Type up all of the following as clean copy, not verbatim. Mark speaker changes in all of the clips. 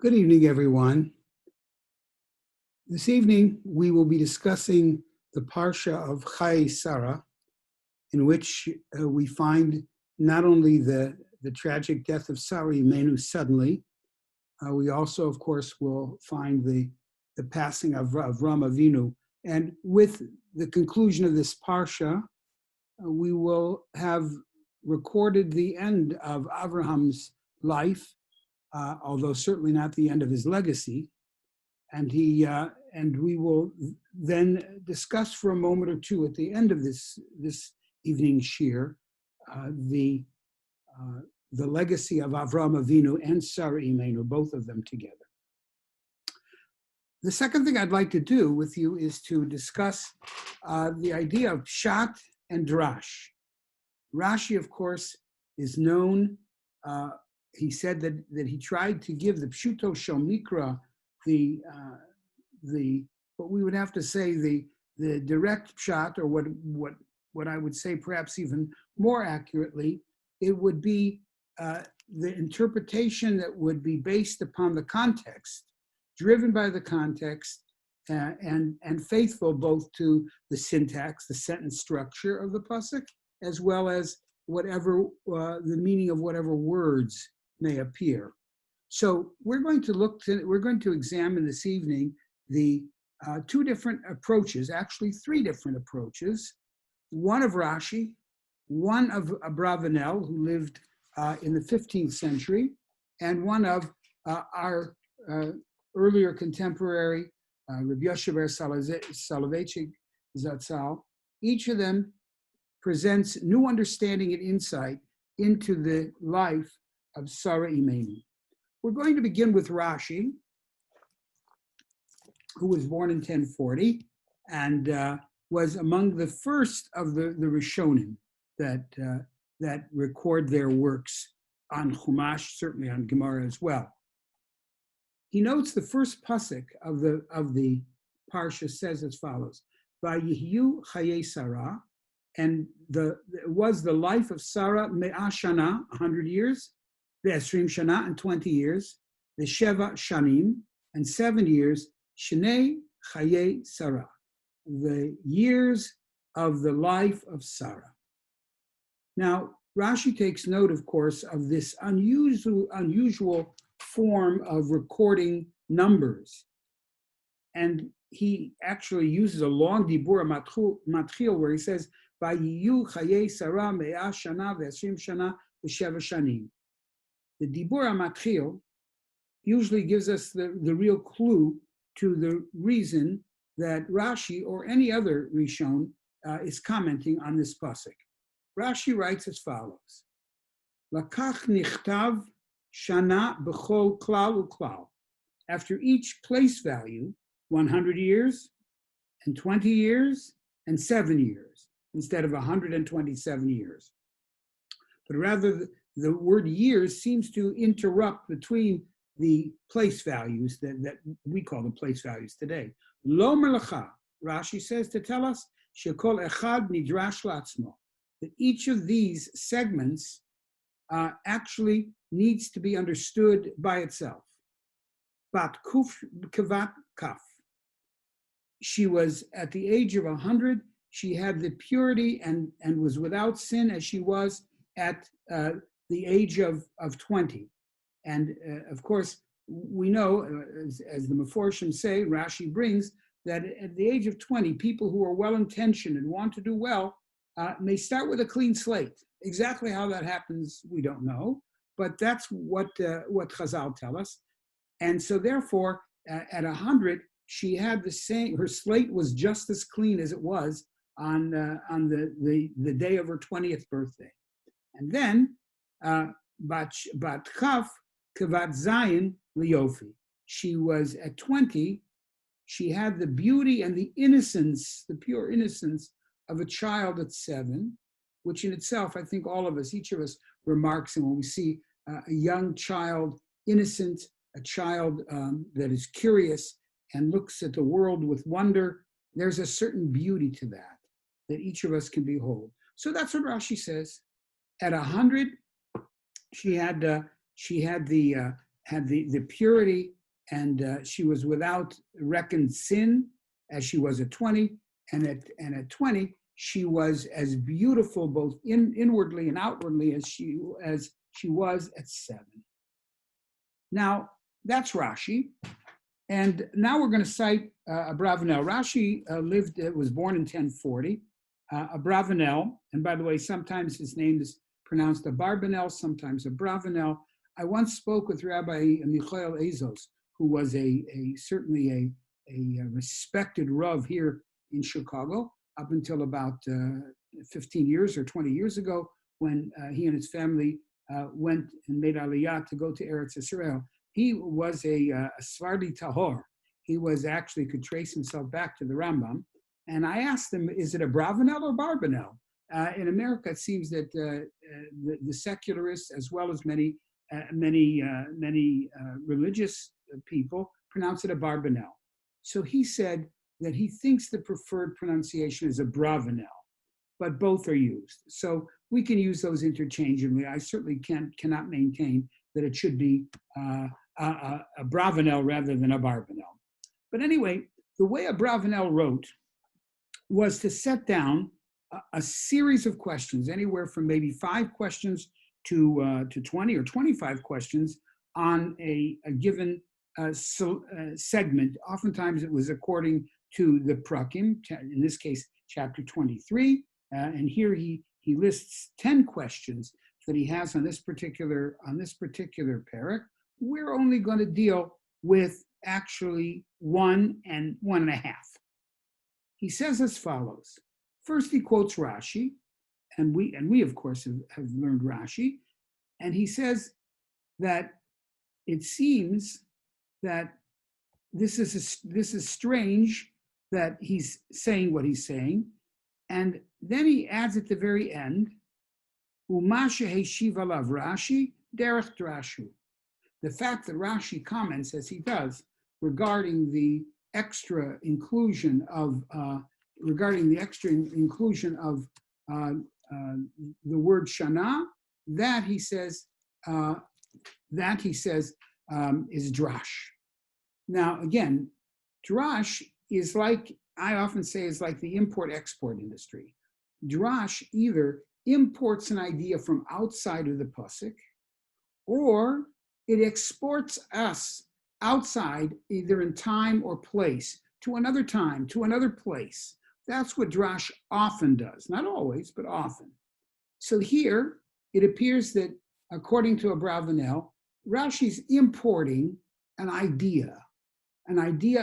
Speaker 1: Good evening, everyone. This evening, we will be discussing the Parsha of Chayei, in which we find not only the tragic death of Sarah Imenu suddenly, we also, of course, will find the passing of Avram Avinu. And with the conclusion of this Parsha, we will have recorded the end of Abraham's life, although certainly not the end of his legacy. And we will then discuss for a moment or two at the end of this evening's shir the legacy of Avram Avinu and Sarah Imenu, both of them together. The second thing I'd like to do with you is to discuss the idea of pshat and drash. Rashi, of course, is known. He said that he tried to give the pshuto shel mikra, what we would have to say the direct pshat, or what I would say perhaps even more accurately, it would be the interpretation that would be based upon the context, driven by the context, and faithful both to the syntax, the sentence structure of the pasuk, as well as whatever the meaning of whatever words may appear. So we're going to examine this evening the two different approaches, actually three different approaches, one of Rashi, one of Abravanel, who lived in the 15th century, and one of our earlier contemporary, Rabbi Yoshever Soloveitchik Zatzal. Each of them presents new understanding and insight into the life of Sarah Imenu. We're going to begin with Rashi, who was born in 1040 and was among the first of the Rishonim that record their works on Chumash, certainly on Gemara as well. He notes the first pasuk of the Parsha says as follows: "Vayihyu Chayei Sarah," and it was the life of Sarah me'ah shana, 100 years. The Esrim Shana, and 20 years, the Sheva Shanim, and 7 years, Shnei Chayei Sarah, the years of the life of Sarah. Now, Rashi takes note, of course, of this unusual form of recording numbers. And he actually uses a long dibur matchil where he says, Vayiyu Chayei Sarah me'ah shana ve'esrim shana v'sheva shanim. The Dibur HaMatchil usually gives us the real clue to the reason that Rashi or any other Rishon is commenting on this pasuk. Rashi writes as follows: Lakach nichtav shana b'chol klal uklal. After each place value, 100 years, and 20 years, and 7 years, instead of 127 years. But rather, the word years seems to interrupt between the place values that we call the place values today. Lo melacha, Rashi says to tell us, shekol echad nidrash latzmo, that each of these segments actually needs to be understood by itself. Bat kuf kavat kaf. She was at the age of 100. She had the purity and was without sin as she was at the age of 20. And of course, we know, as the Meforshim say, Rashi brings, that at the age of 20, people who are well-intentioned and want to do well may start with a clean slate. Exactly how that happens, we don't know, but that's what Chazal tell us. And so therefore, at 100, she had the same, her slate was just as clean as it was on the day of her 20th birthday. And then, Bat Chaf Kavat Zayin Liyofi. She was at 20, she had the beauty and the innocence, the pure innocence of a child at 7, which in itself, I think all of us, each of us remarks, and when we see a young child, innocent, a child that is curious and looks at the world with wonder, there's a certain beauty to that each of us can behold. So that's what Rashi says. At 100, she had the had the purity, and she was without reckoned sin as she was at 20, and at 20 she was as beautiful both inwardly and outwardly as she was at 7. Now that's Rashi, and now we're going to cite Abravanel. Rashi was born in 1040. Abravanel, and by the way, sometimes his name is pronounced Abarbanel, sometimes Abravanel. I once spoke with Rabbi Michael Ezos, who was certainly a respected Rav here in Chicago up until about 15 years or 20 years ago, when he and his family went and made Aliyah to go to Eretz Israel. He was a Sfardi Tahor. He was actually could trace himself back to the Rambam. And I asked him, is it a Bravanel or Barbanel? In America, it seems that the secularists, as well as many religious people, pronounce it a Barbanel. So he said that he thinks the preferred pronunciation is a Bravanel, but both are used. So we can use those interchangeably. I certainly cannot maintain that it should be a Bravanel rather than a Barbanel. But anyway, the way a Bravanel wrote was to set down a series of questions, anywhere from maybe 5 questions to 20 or 25 questions on a given segment. Oftentimes it was according to the Prakim, in this case, chapter 23. And here he lists 10 questions that he has on this particular parak. We're only going to deal with actually 1 and 1.5. He says as follows. First, he quotes Rashi, and we of course have learned Rashi, and he says that it seems that this is strange that he's saying what he's saying, and then he adds at the very end, Umasha heshiv alav Rashi derech drashu. The fact that Rashi comments as he does regarding the extra inclusion of the word shana, that he says is drash. Now again, drash is like, I often say, is like the import-export industry. Drash either imports an idea from outside of the pasuk, or it exports us outside, either in time or place, to another time, to another place. That's what drash often does. Not always, but often. So here, it appears that, according to Abravanel, Rashi's importing an idea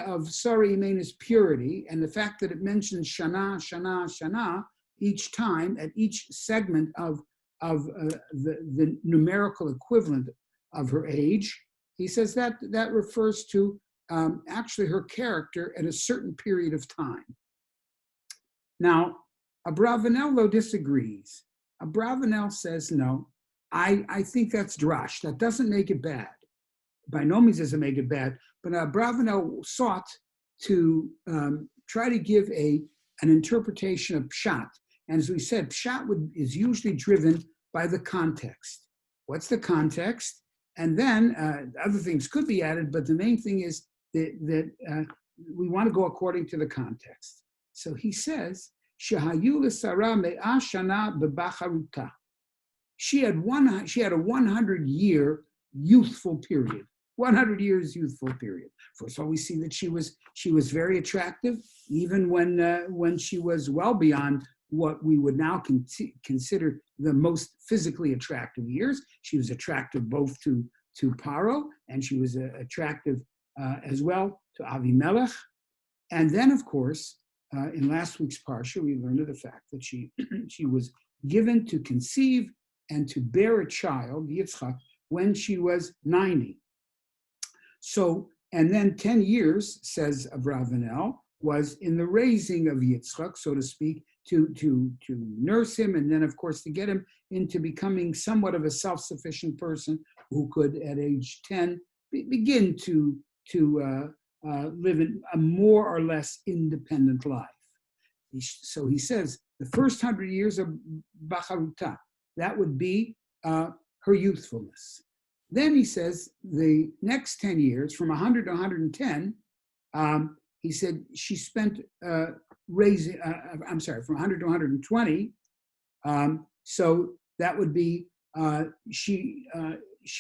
Speaker 1: of Sari Imena's purity, and the fact that it mentions Shana, Shana, Shana each time at each segment of the numerical equivalent of her age. He says that refers to actually her character at a certain period of time. Now, Abravanel, though, disagrees. Abravanel says, no, I think that's drash. That doesn't make it bad. By no means does it make it bad, but Abravanel sought to try to give an interpretation of pshat. And as we said, pshat is usually driven by the context. What's the context? And then other things could be added, but the main thing is that we want to go according to the context. So he says, Shehayu l'Sara me'ah shana bebacharuta. She had a 100-year youthful period. 100 years youthful period. First of all, we see that she was very attractive, even when she was well beyond what we would now consider the most physically attractive years. She was attractive both to Paro, and she was attractive as well to Avimelech. And then, of course, in last week's Parsha, we learned of the fact that she was given to conceive and to bear a child, Yitzchak, when she was 90. So, and then 10 years, says Abravanel, was in the raising of Yitzchak, so to speak, to nurse him, and then, of course, to get him into becoming somewhat of a self-sufficient person who could, at age 10, begin to live in a more or less independent life. So he says, the first 100 years of Bacharuta, that would be her youthfulness. Then he says the next 10 years, from 100 to 110, he said she spent raising, from 100 to 120. So that would be, she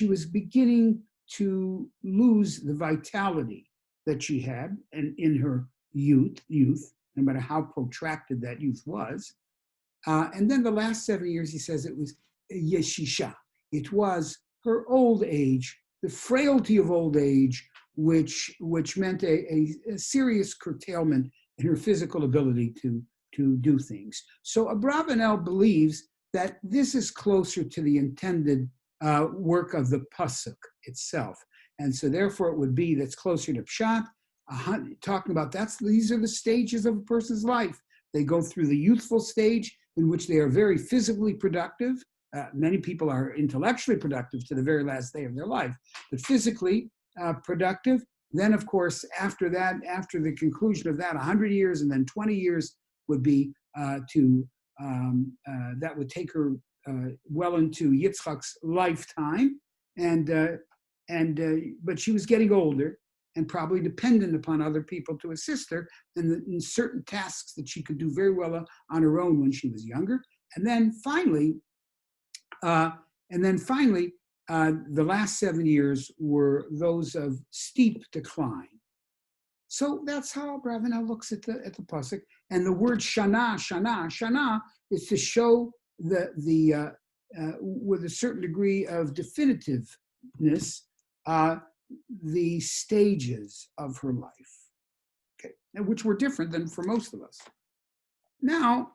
Speaker 1: was beginning to lose the vitality that she had and in her youth, no matter how protracted that youth was. And then the last 7 years, he says it was yeshisha. It was her old age, the frailty of old age, which meant a serious curtailment in her physical ability to do things. So Abravanel believes that this is closer to the intended work of the pasuk itself. And so therefore it would be that's closer to Pshat, talking about these are the stages of a person's life. They go through the youthful stage in which they are very physically productive. Many people are intellectually productive to the very last day of their life, but physically productive. Then, of course, after that, after the conclusion of that, 100 years and then 20 years would be that would take her well into Yitzchak's lifetime, but she was getting older and probably dependent upon other people to assist her in certain tasks that she could do very well on her own when she was younger. And then finally, the last 7 years were those of steep decline. So that's how Abravanel looks at the pasuk. And the word shana is to show with a certain degree of definitiveness, the stages of her life, okay, and which were different than for most of us. Now,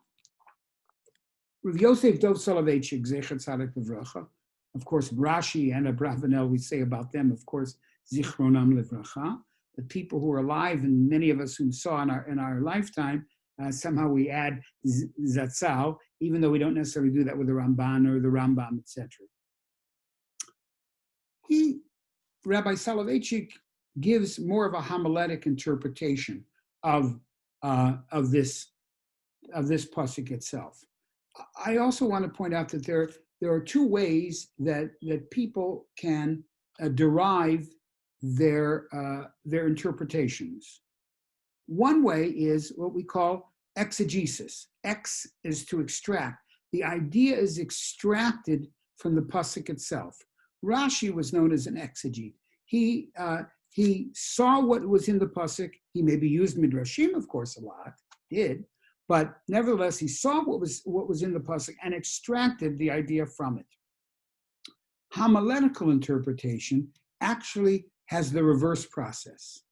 Speaker 1: Rav Yosef Dov Soloveitchik, Zechat Tzaddik Livracha, of course, Rashi and Abravanel, we say about them, of course, Zichronam Livracha, the people who are alive, and many of us who saw in our lifetime, somehow we add Zatzal, even though we don't necessarily do that with the Ramban or the Rambam, etc. Rabbi Soloveitchik gives more of a homiletic interpretation of this pasuk itself. I also want to point out that there are two ways that people can derive their interpretations. One way is what we call exegesis. Ex is to extract. The idea is extracted from the pasuk itself. Rashi was known as an exegete. He saw what was in the pasuk. He maybe used midrashim, of course, a lot, did, but nevertheless, he saw what was in the pasuk and extracted the idea from it. Homiletical interpretation actually has the reverse process.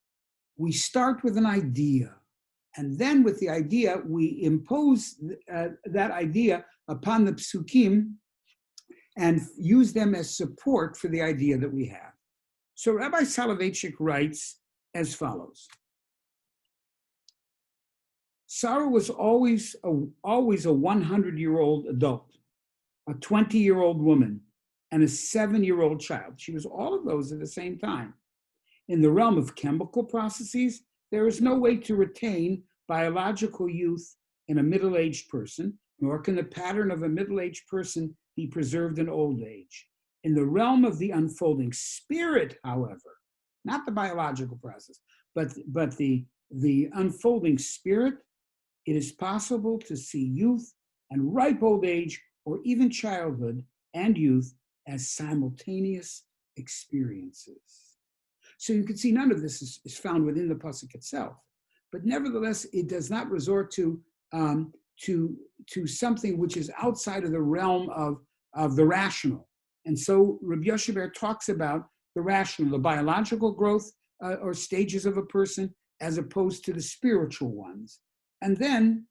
Speaker 1: We start with an idea, and then with the idea, we impose that idea upon the psukim and use them as support for the idea that we have. So Rabbi Soloveitchik writes as follows. Sarah was always a 100-year-old adult, a 20-year-old woman, and a 7-year-old child. She was all of those at the same time. In the realm of chemical processes, there is no way to retain biological youth in a middle-aged person, nor can the pattern of a middle-aged person be preserved in old age. In the realm of the unfolding spirit, however, not the biological process, but the unfolding spirit, it is possible to see youth and ripe old age, or even childhood and youth, as simultaneous experiences. So you can see none of this is found within the pasuk itself, but nevertheless, it does not resort to something which is outside of the realm of the rational. And so Rabbi Yosheber talks about the rational, the biological growth or stages of a person, as opposed to the spiritual ones. And then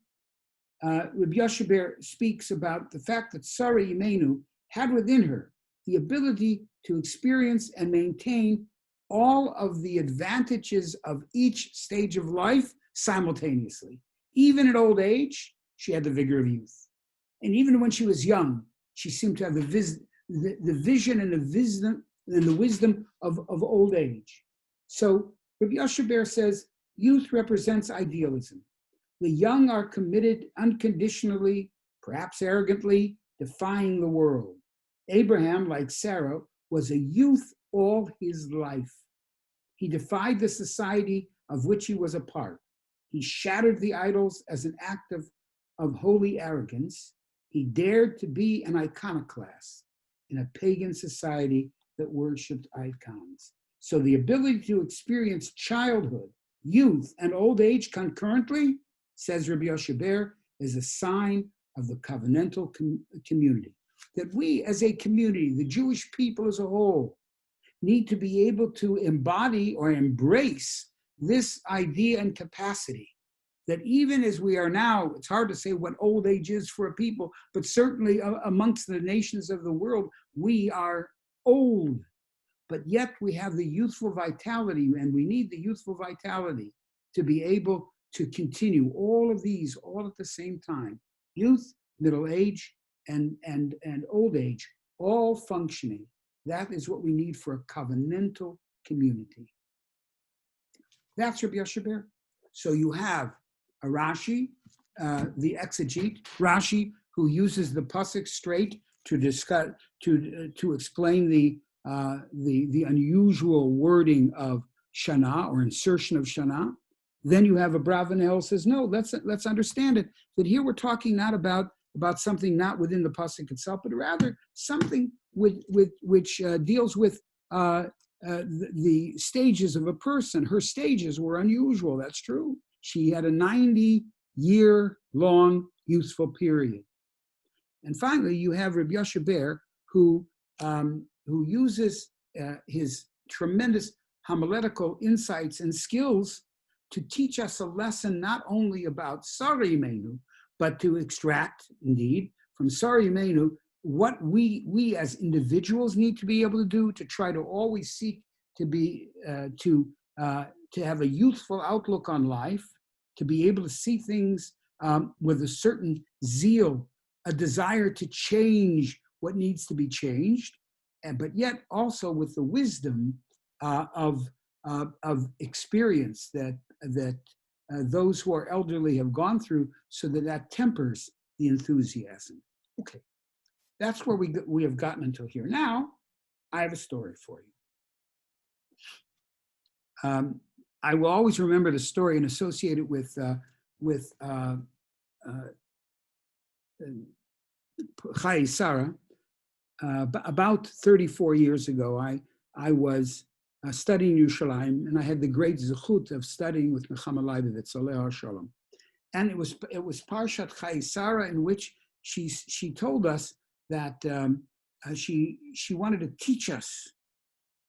Speaker 1: Rabbi Yosheber speaks about the fact that Sarah Imenu had within her the ability to experience and maintain all of the advantages of each stage of life simultaneously. Even at old age, she had the vigor of youth. And even when she was young, she seemed to have the vision and the wisdom of old age. So Rabbi Yosheber says, youth represents idealism. The young are committed unconditionally, perhaps arrogantly, defying the world. Abraham, like Sarah, was a youth all his life. He defied the society of which he was a part. He shattered the idols as an act of holy arrogance. He dared to be an iconoclast in a pagan society that worshipped icons. So the ability to experience childhood, youth, and old age concurrently, says Rabbi Yoshe, is a sign of the covenantal community. That we as a community, the Jewish people as a whole, need to be able to embody or embrace this idea and capacity. That even as we are now, it's hard to say what old age is for a people, but certainly amongst the nations of the world, we are old. But yet we have the youthful vitality, and we need the youthful vitality to be able to continue all of these all at the same time. Youth, middle age, and old age, all functioning. That is what we need for a covenantal community. That's Rabbi Yoshe. So you have a Rashi, the exegete, Rashi, who uses the pasuk straight to discuss, to explain the unusual wording of Shana or insertion of Shana. Then you have a Bravanel who says, no, let's understand it, that here we're talking not about something not within the pasuk itself, but rather something which deals with the stages of a person. Her stages were unusual, that's true. She had a 90-year-long youthful period. And finally, you have Rabbi Yoshe who uses his tremendous homiletical insights and skills to teach us a lesson not only about Sari Imenu, but to extract, indeed, from Sari Imenu what we as individuals need to be able to do to try to always seek to be to have a youthful outlook on life, to be able to see things with a certain zeal, a desire to change what needs to be changed, but yet also with the wisdom of experience that those who are elderly have gone through, so that tempers the enthusiasm. Okay, that's where we have gotten until here. Now, I have a story for you. I will always remember the story and associate it with Chayei Sarah. About 34 years ago, I was studying Yerushalayim, and I had the great zechut of studying with Nechama Leibovitz, Alei Shalom. And it was Parshat Chayei Sarah, in which she told us that she wanted to teach us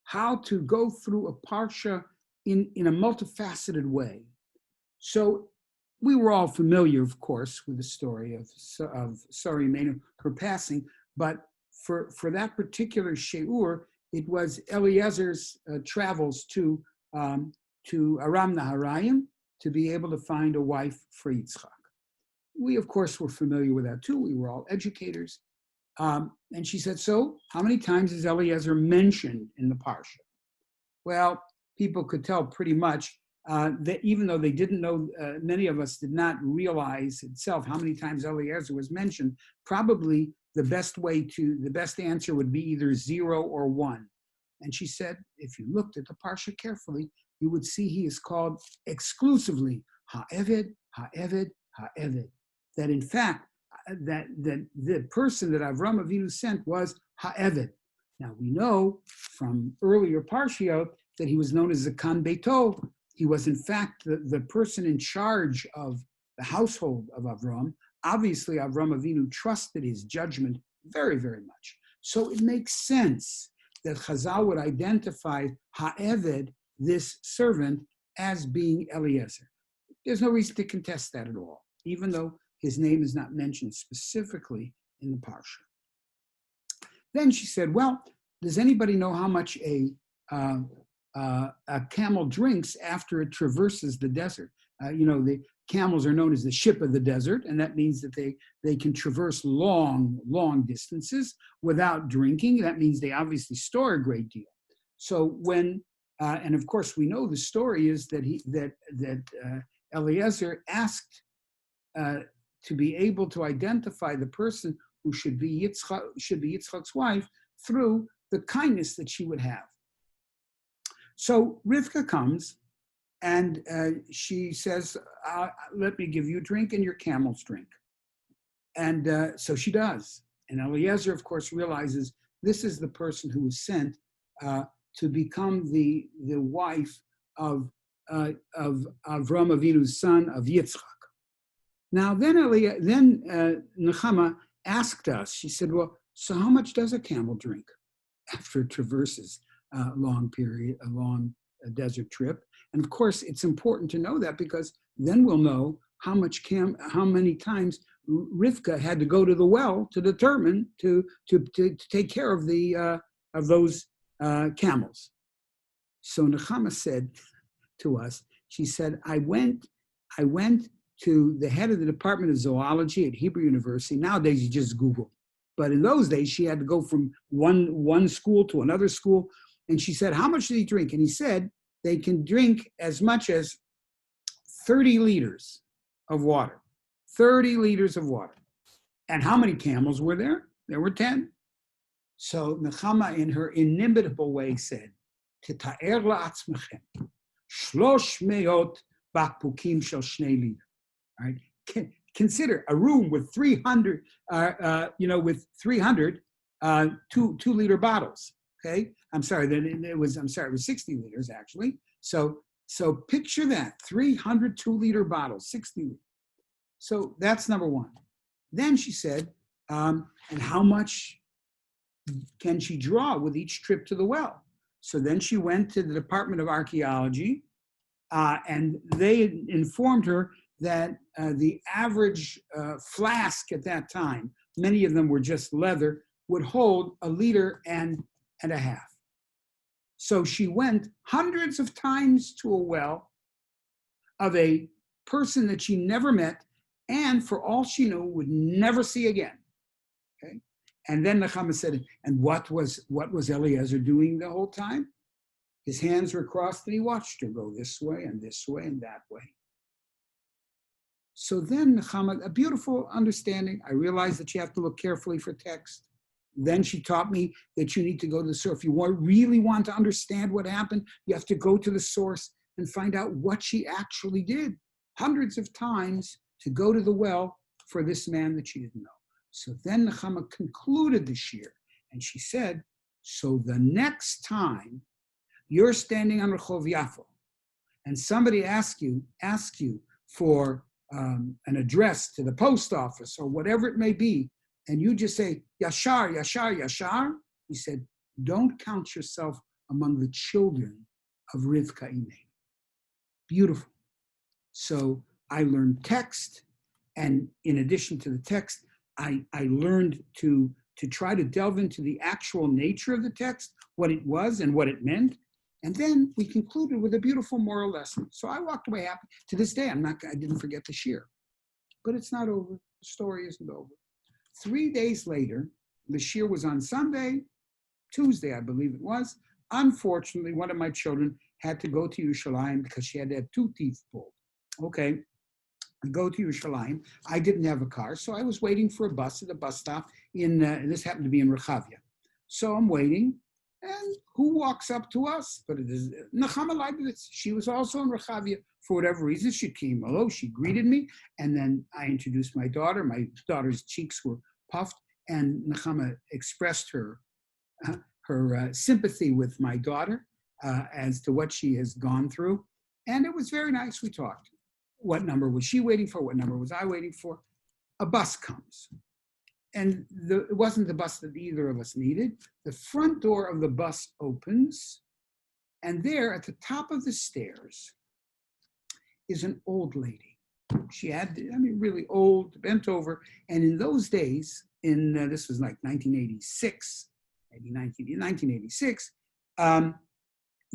Speaker 1: how to go through a Parsha in a multifaceted way. So we were all familiar, of course, with the story of Sari Imenu, her passing, but for that particular she'ur, it was Eliezer's travels to Aram Naharayim to be able to find a wife for Yitzchak. We, of course, were familiar with that too. We were all educators. And she said, so how many times is Eliezer mentioned in the Parsha? Well, people could tell pretty much that even though they didn't know, many of us did not realize itself how many times Eliezer was mentioned. Probably the best answer would be either 0 or 1. And she said, if you looked at the Parsha carefully, you would see he is called exclusively Ha'eved, Ha'eved, Ha'eved. That in fact, that the person that Avram Avinu sent was Ha'eved. Now we know from earlier Parshiot that he was known as Zakan Beito. He was in fact the person in charge of the household of Avram. Obviously, Avram Avinu trusted his judgment very, very much. So it makes sense that Chazal would identify Ha'eved, this servant, as being Eliezer. There's no reason to contest that at all, even though his name is not mentioned specifically in the Parsha. Then she said, well, does anybody know how much a camel drinks after it traverses the desert? The camels are known as the ship of the desert, and that means that they can traverse long, long distances without drinking. That means they obviously store a great deal. So when, and of course we know the story is that Eliezer asked to be able to identify the person who should be Yitzchak's wife through the kindness that she would have. So Rivka comes and she says, let me give you a drink and your camel's drink. And so she does. And Eliezer, of course, realizes this is the person who was sent to become the wife of Avram Avinu's son, of Yitzchak. Now, then Nechama asked us, she said, well, so how much does a camel drink after it traverses a long desert trip? And of course, it's important to know that, because then we'll know how many times Rivka had to go to the well to determine to take care of those camels. So Nechama said to us, she said, I went to the head of the Department of Zoology at Hebrew University. Nowadays, you just Google. But in those days, she had to go from one school to another school. And she said, how much did he drink? And he said, they can drink as much as 30 liters of water. 30 liters of water. And how many camels were there? There were 10. So Nechama, in her inimitable way, said, Teta'er la'atzmechem, 300 bakpukim shel 2 liter. Right? Consider a room with 300, with 300 2-liter bottles. Okay, it was 60 liters actually. So picture that, 300 2-liter bottles, 60 liters. So that's number one. Then she said, and how much can she draw with each trip to the well? So then she went to the Department of Archaeology, and they informed her that the average flask at that time, many of them were just leather, would hold 1.5 liters. So she went hundreds of times to a well of a person that she never met, and for all she knew, would never see again. Okay, and then Nechama said, and what was Eliezer doing the whole time? His hands were crossed, and he watched her go this way and that way. So then Nechama, a beautiful understanding. I realized that you have to look carefully for text. Then she taught me that you need to go to the source. If you really want to understand what happened, you have to go to the source and find out what she actually did. Hundreds of times to go to the well for this man that she didn't know. So then Nechama concluded the shir, and she said, so the next time you're standing on Rehov Yafo and somebody asks you for an address to the post office or whatever it may be, and you just say, Yashar, Yashar, Yashar, he said, don't count yourself among the children of Rivka Imei. Beautiful. So I learned text, and in addition to the text, I learned to try to delve into the actual nature of the text, what it was and what it meant. And then we concluded with a beautiful moral lesson. So I walked away happy. To this day, I didn't forget the shir. But it's not over. The story isn't over. 3 days later, the shir was on Sunday, Tuesday, I believe it was. Unfortunately, one of my children had to go to Yerushalayim because she had to have 2 teeth pulled. Okay, I go to Yerushalayim. I didn't have a car, so I was waiting for a bus at the bus stop this happened to be in Rechavia. So I'm waiting, and who walks up to us? But it is Nechama Leibowitz. She was also in Rechavia. For whatever reason, she came. Hello, she greeted me, and then I introduced my daughter. My daughter's cheeks were puffed, and Nechama expressed her sympathy with my daughter as to what she has gone through. And it was very nice. We talked. What number was she waiting for? What number was I waiting for? A bus comes. And it wasn't the bus that either of us needed. The front door of the bus opens, and there at the top of the stairs is an old lady. She had, really old, bent over. And in those days, this was like 1986, maybe 1986,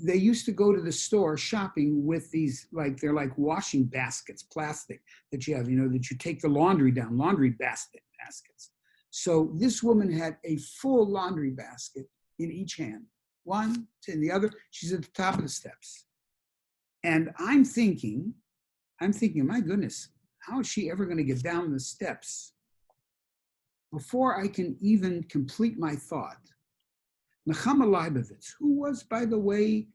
Speaker 1: they used to go to the store shopping with these, they're like washing baskets, plastic, that you have, that you take the laundry down, laundry baskets. So this woman had a full laundry basket in each hand, one to the other. She's at the top of the steps. And I'm thinking, my goodness, how is she ever going to get down the steps? Before I can even complete my thought, Nechama Leibovitz, who was, by the way,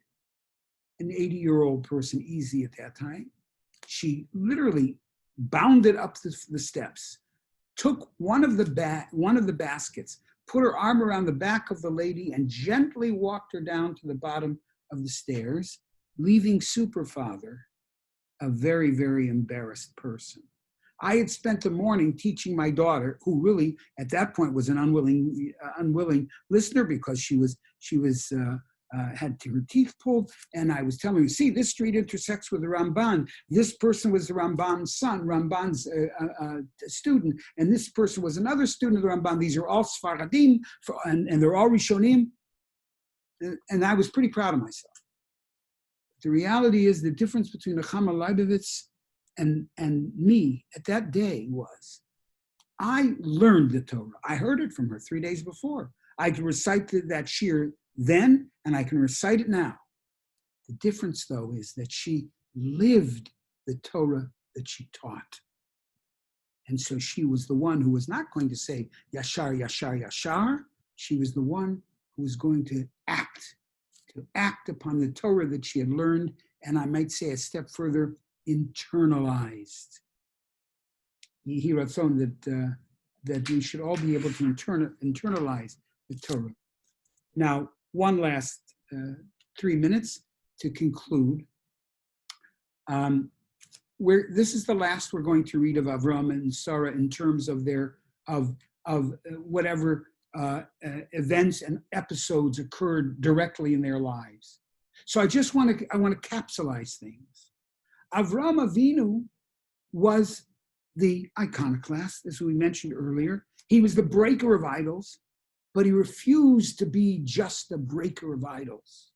Speaker 1: an 80-year-old person, easy at that time. She literally bounded up the steps, took one of the baskets, put her arm around the back of the lady, and gently walked her down to the bottom of the stairs, leaving Superfather a very, very embarrassed person. I had spent the morning teaching my daughter, who really at that point was an unwilling listener because she had her teeth pulled, and I was telling her, see, this street intersects with the Ramban. This person was the Ramban's son, Ramban's student, and this person was another student of the Ramban. These are all Sfaradim, and they're all Rishonim. And I was pretty proud of myself. The reality is the difference between Nechama Leibovitz and me at that day was I learned the Torah. I heard it from her 3 days before. I could recite that shir then, and I can recite it now. The difference, though, is that she lived the Torah that she taught. And so she was the one who was not going to say, Yashar, Yashar, Yashar. She was the one who was going to act upon the Torah that she had learned, and I might say a step further, internalized. Yehi Ratzon that we should all be able to internalize the Torah. Now, one last 3 minutes to conclude. This is the last we're going to read of Avram and Sarah in terms of their whatever events and episodes occurred directly in their lives. So I want to capsulize things. Avram Avinu was the iconoclast, as we mentioned earlier. He was the breaker of idols, but he refused to be just a breaker of idols.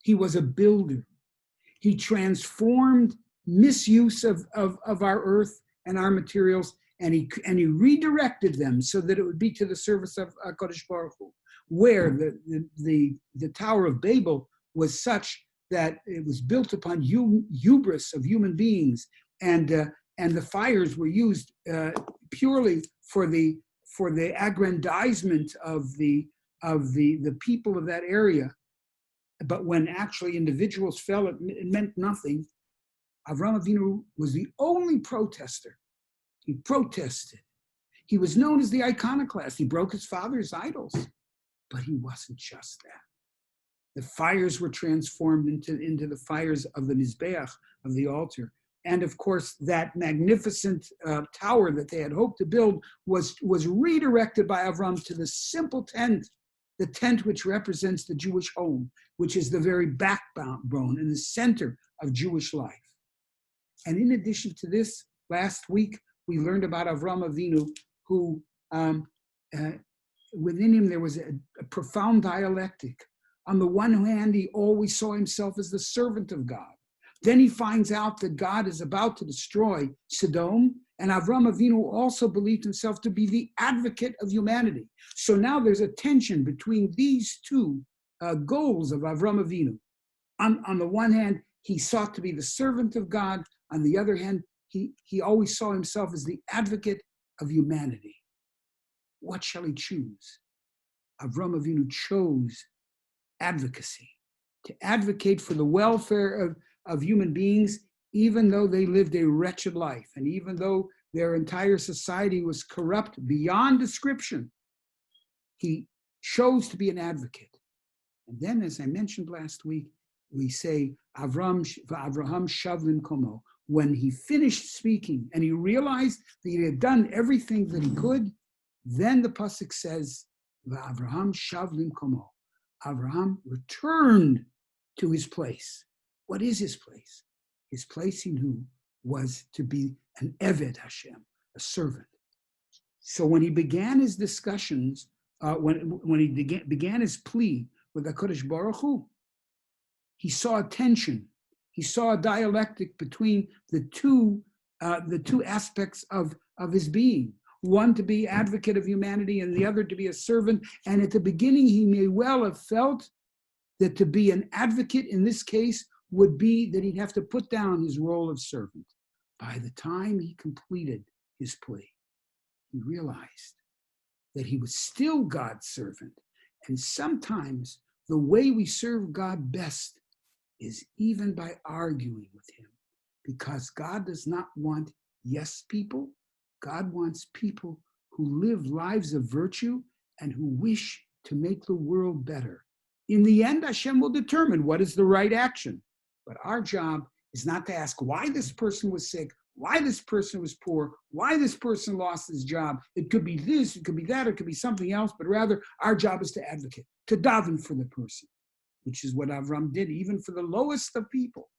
Speaker 1: He was a builder. He transformed misuse of our earth and our materials, and he redirected them so that it would be to the service of HaKadosh Baruch Hu, where the Tower of Babel was such that it was built upon hubris of human beings, and the fires were used purely for the aggrandizement of the people of that area. But when actually individuals fell, it meant nothing. Avram Avinu was the only protester. He protested. He was known as the iconoclast. He broke his father's idols, but he wasn't just that. The fires were transformed into the fires of the Mizbeach, of the altar. And of course, that magnificent tower that they had hoped to build was redirected by Avram to the simple tent, the tent which represents the Jewish home, which is the very backbone and the center of Jewish life. And in addition to this, last week, we learned about Avram Avinu, who within him there was a profound dialectic. On the one hand, he always saw himself as the servant of God. Then he finds out that God is about to destroy Sodom, and Avram Avinu also believed himself to be the advocate of humanity. So now there's a tension between these two goals of Avram Avinu. On the one hand, he sought to be the servant of God. On the other hand, he always saw himself as the advocate of humanity. What shall he choose? Avram Avinu chose advocacy, to advocate for the welfare of human beings, even though they lived a wretched life, and even though their entire society was corrupt beyond description. He chose to be an advocate. And then, as I mentioned last week, we say, Avraham Shavlin Komo. When he finished speaking and he realized that he had done everything that he could, then the pasuk says, Avraham Shavlin Komo. Avraham returned to his place. What is his place? His place, he knew, was to be an Eved Hashem, a servant. So when he began his discussions, when he began his plea with HaKadosh Baruch Hu, he saw a tension. He saw a dialectic between the two aspects of his being. One to be advocate of humanity and the other to be a servant. And at the beginning, he may well have felt that to be an advocate in this case would be that he'd have to put down his role of servant. By the time he completed his plea, he realized that he was still God's servant And sometimes the way we serve God best is even by arguing with him, because God does not want yes people. God wants people who live lives of virtue and who wish to make the world better. In the end, Hashem will determine what is the right action. But our job is not to ask why this person was sick, why this person was poor, why this person lost his job. It could be this, it could be that, it could be something else, but rather our job is to advocate, to daven for the person, which is what Avram did, even for the lowest of people.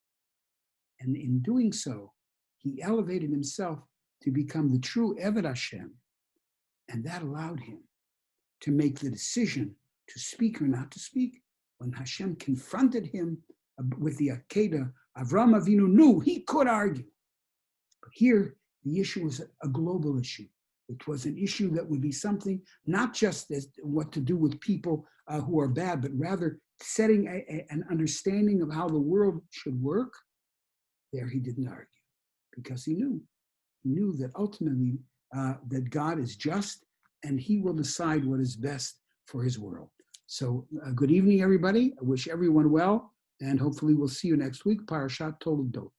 Speaker 1: And in doing so, he elevated himself to become the true Eved Hashem, and that allowed him to make the decision to speak or not to speak. When Hashem confronted him with the Akedah, Avram Avinu knew he could argue. But here, the issue was a global issue. It was an issue that would be something not just as what to do with people who are bad, but rather setting an understanding of how the world should work. There he didn't argue, because he knew that ultimately that God is just and he will decide what is best for his world. So good evening, everybody. I wish everyone well, and hopefully we'll see you next week. Parashat Toldot.